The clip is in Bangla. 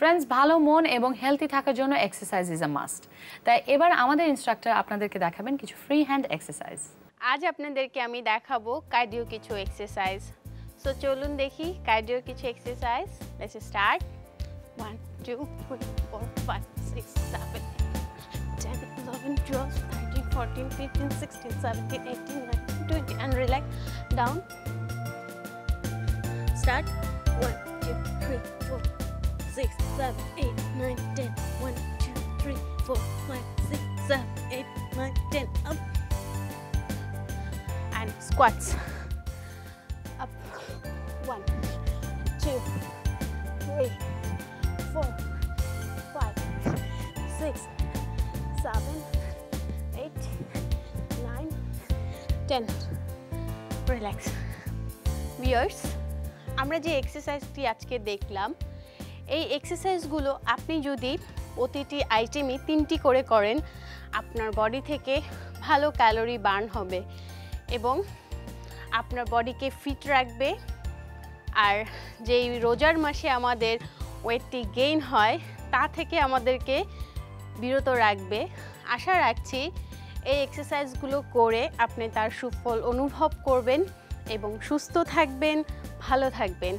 ফ্রেন্ডস, ভালো মন এবং হেলথি থাকার জন্য এক্সারসাইজ ইজ আ মাস্ট। তাই এবার আমাদের ইনস্ট্রাক্টর আপনাদেরকে দেখাবেন কিছু ফ্রি হ্যান্ড এক্সারসাইজ। আজ আপনাদেরকে আমি দেখাবো কার্ডিও কিছু এক্সারসাইজ। সো চলুন দেখি কার্ডিও কিছু exercise. Let's start. 1 2 3 4 5 6 7 10 11 12 13 14 15 16 17 18 19 20 and relax down. Start. 1 2 3 4 6 7 8 9 10 1 2 3 4 5 6 7 8 9 10 up and squats up. 1 2 3 4 5 6 7 8 9 10 relax. Viewers, আমরা যে এক্সারসাইজটি আজকে দেখলাম, এই এক্সারসাইজগুলো আপনি যদি প্রতিটি আইটেমই 3টি করে করেন, আপনার বডি থেকে ভালো ক্যালোরি বার্ন হবে এবং আপনার বডিকে ফিট রাখবে। আর যেই রোজার মাসে আমাদের ওয়েটটি গেইন হয় তা থেকে আমাদেরকে বিরত রাখবে। আশা রাখছি এই এক্সারসাইজগুলো করে আপনি তার সুফল অনুভব করবেন এবং সুস্থ থাকবেন, ভালো থাকবেন।